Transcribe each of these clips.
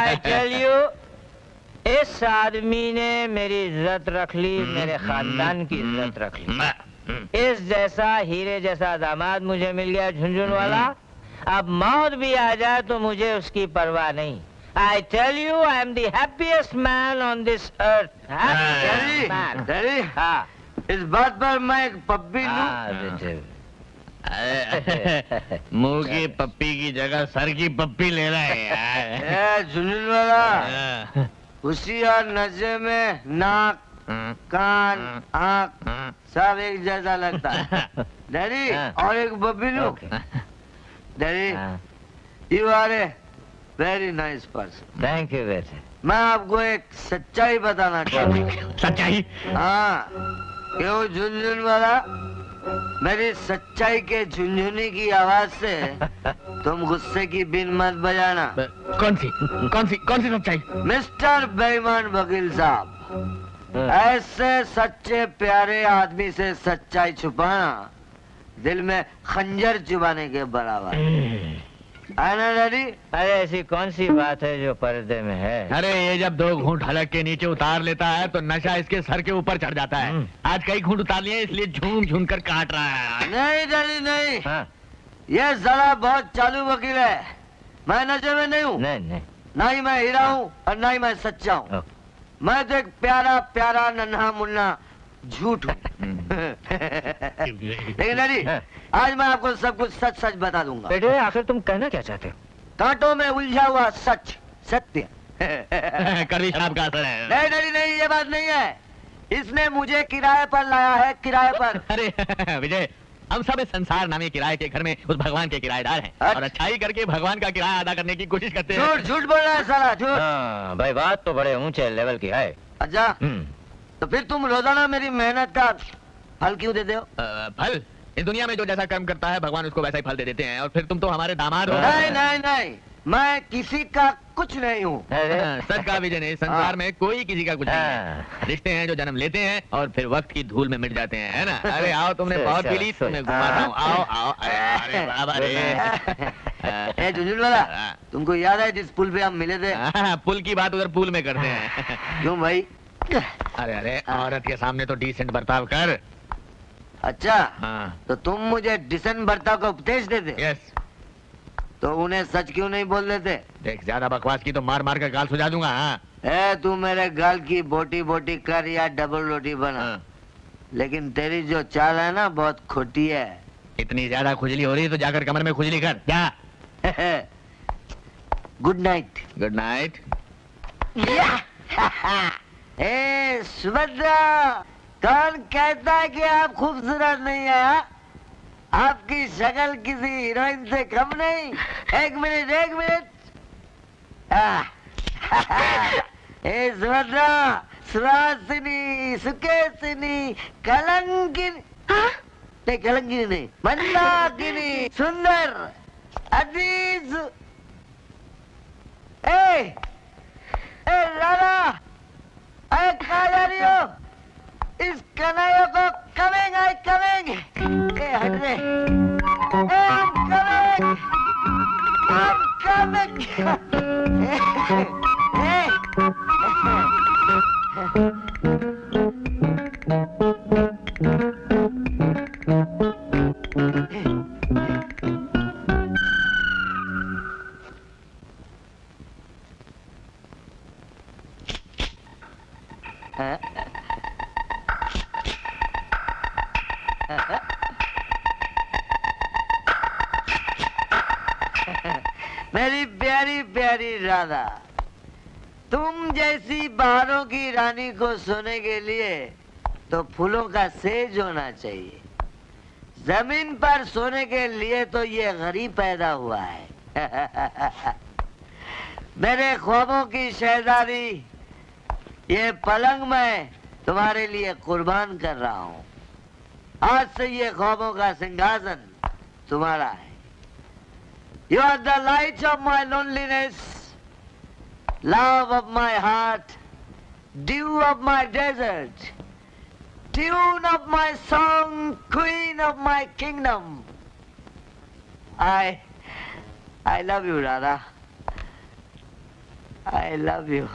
I tell you, इस आदमी ने मेरी इज्जत रख ली, मेरे खानदान की इज्जत रख ली। इस जैसा हीरे जैसा दामाद मुझे मिल गया झुनझुन वाला। अब मौत भी आ जाए तो मुझे उसकी परवाह नहीं। I tell you, I am the happiest man on this earth. Daddy, हाँ, इस बात पर मैं एक पप्पी लूं? मुंह की पप्पी की जगह सर की पप्पी ले रहा है यार। झुनझुन वाला, खुशी और नशे में नाक, कान, आँख सब एक जैसा लगता है। डैडी, और एक पप्पी लूं? Daddy, you are a very nice person. Thank you बेटे। मैं आपको एक सच्चाई बताना चाहता हूँ। सच्चाई? हाँ, क्यों झुनझुन वाला, मेरी सच्चाई के झुनझुनी की आवाज से तुम गुस्से की बीन मत बजाना। कौन सी सच्चाई? मिस्टर बेईमान वकील साहब, ऐसे सच्चे प्यारे आदमी से सच्चाई छुपाना दिल में खंजर चुभाने के बराबर है ना डैडी? अरे ऐसी कौन सी बात है जो पर्दे में है? अरे ये जब 2 घूंट हलक के नीचे उतार लेता है तो नशा इसके सर के ऊपर चढ़ जाता है। आज कई घूंट उतार लिए इसलिए झूम झूम कर काट रहा है। नहीं डैडी नहीं, हाँ? ये जरा बहुत चालू वकील है। मैं नशे में नहीं हूँ, नहीं, ना ही मैं हीरा हूँ और ना ही मैं सच्चा हूँ। मैं तो एक प्यारा प्यारा नन्हा मुन्ना झूठ हूँ। लेकिन डैडी, आज मैं आपको सब कुछ सच सच बता दूंगा। बेटे आखिर तुम कहना क्या चाहते हो? कांटों में उलझा हुआ सच सत्य। कड़वी शराब का असर है। नहीं डैडी नहीं, ये बात नहीं है। इसने मुझे किराए पर लाया है, किराए पर। अरे विजय, हम सब इस संसार नामी किराए के घर में उस भगवान के किराएदार हैं और अच्छाई करके भगवान का किराया अदा करने की कोशिश करते हैं। झूठ बोल रहा है साला, झूठ। हाँ भाई, बात तो बड़े ऊंचे लेवल की है। अच्छा, तो फिर तुम रोजाना मेरी मेहनत का फल क्यों देते हो? फल? इस दुनिया में जो जैसा कर्म करता है भगवान उसको वैसा ही फल दे देते हैं। और फिर तुम तो हमारे दामाद हो। नहीं नहीं नहीं, मैं किसी का कुछ नहीं हूँ। सच का विजय नहीं, संसार में कोई किसी का कुछ नहीं है। रिश्ते हैं जो जन्म लेते हैं और फिर वक्त की धूल में मिट जाते हैं, है ना? अरे आओ, तुमने बहुत पी ली, तुम्हें घुमाता हूँ। आओ आओ। अरे बाबा रे। झुनझुन वाला, तुमको याद है जिस पुल पे हम मिले थे? पुल की बात उधर पुल में करते हैं। क्यों भाई? अरे अरे, औरत के सामने तो डिसेंट बर्ताव कर। अच्छा, हाँ। तो तुम मुझे डिसेंट बर्ताव का उपदेश देते? यस। तो उन्हें सच क्यों नहीं बोल देते? देख, ज्यादा बकवास की तो मार मार कर गाल सुझा दूंगा। हाँ। तू मेरे गाल की बोटी बोटी कर या डबल रोटी बना। हाँ। लेकिन तेरी जो चाल है ना, बहुत खोटी है। इतनी ज्यादा खुजली हो रही है तो जाकर कमर में खुजली कर जा। Good night. Good night. Subhadra, कौन कहता है कि आप खूबसूरत नहीं है? आपकी शक्ल किसी हीरोइन से कम नहीं। एक मिनट, एक मिनट। सुभद्रा, सुहासिनी, सुकेसिनी, कलंकिनी, नहीं कलंकिनी नहीं, मंदाकिनी, सुंदर, अजीज। राधा, कहाँ जा रही हो? इस कन्हैया को कमेंगे, कमेंगे। हट रे। मेरी प्यारी प्यारी राधा, तुम जैसी बहारों की रानी को सोने के लिए तो फूलों का सेज होना चाहिए। जमीन पर सोने के लिए तो ये गरीब पैदा हुआ है। मेरे ख्वाबों की शहजादी, ये पलंग मैं तुम्हारे लिए कुर्बान कर रहा हूँ। आज से ये ख्वाबों का सिंहासन तुम्हारा है। You are the light of my loneliness, love of my heart, dew of my desert, tune of my song, queen of my kingdom. I I love you Radha, I love you.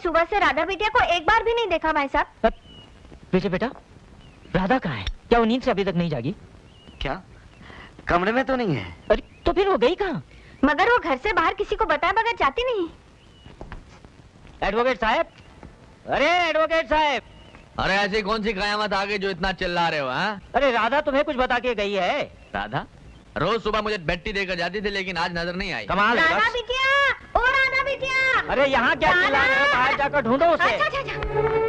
सुबह से राधा बिटिया को एक बार भी नहीं देखा भाई साहब। विजय बेटा, राधा कहाँ है? क्या वो नींद से अभी तक नहीं जागी? क्या कमरे में तो नहीं है? अरे तो फिर वो गई कहाँ? मगर वो घर से बाहर किसी को बताए बगैर जाती नहीं। एडवोकेट साहब, अरे एडवोकेट साहब, अरे ऐसी कौन सी कयामत आ गई जो इतना चिल्ला रहे हो? हाँ, अरे राधा तुम्हें कुछ बता के गई है। राधा रोज सुबह मुझे बेटी देकर जाती थी, लेकिन आज नजर नहीं आई। कमाल है राधा बस। बिटिया, ओ राधा बिटिया। अरे यहाँ क्या चिल्ला रहे हो? बाहर जाकर ढूंढो उसे। अच्छा।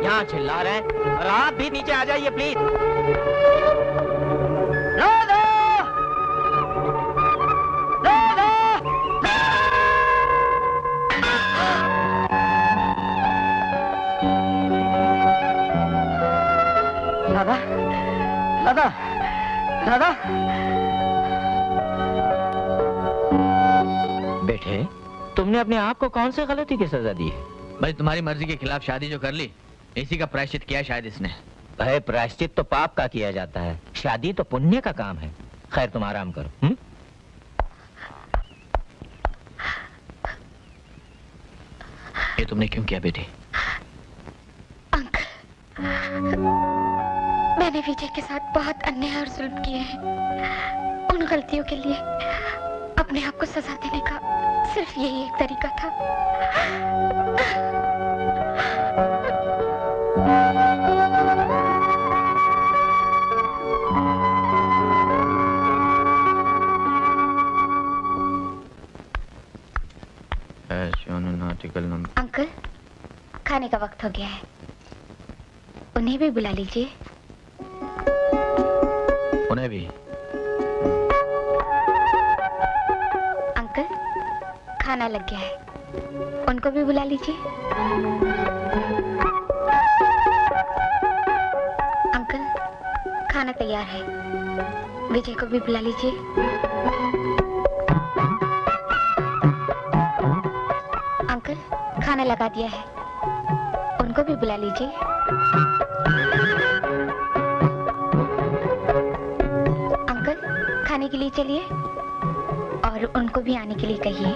यहाँ चिल्ला रहे हैं और आप भी नीचे आ जाइए प्लीज। राधा! राधा! राधा! राधा! राधा! बेटे, तुमने अपने आप को कौन सी गलती की सजा दी है? भाई तुम्हारी मर्जी के खिलाफ शादी जो कर ली, इसी का प्रायश्चित किया शायद इसने। भाई प्रायश्चित तो पाप का किया जाता है, शादी तो पुण्य का काम है। खैर तुम आराम करो। ये तुमने क्यों किया बेटी? अंकल, मैंने विजय के साथ बहुत अन्याय और जुल्म किए हैं। उन गलतियों के लिए अपने आप को सजा देने का सिर्फ यही एक तरीका था। अंकल, खाने का वक्त हो गया है, उन्हें भी बुला लीजिए। उन्हें भी? अंकल, खाना लग गया है, उनको भी बुला लीजिए। अंकल, खाना तैयार है, विजय को भी बुला लीजिए। अंकल, खाना लगा दिया है, उनको भी बुला लीजिए। अंकल, खाने के लिए चलिए और उनको भी आने के लिए कहिए।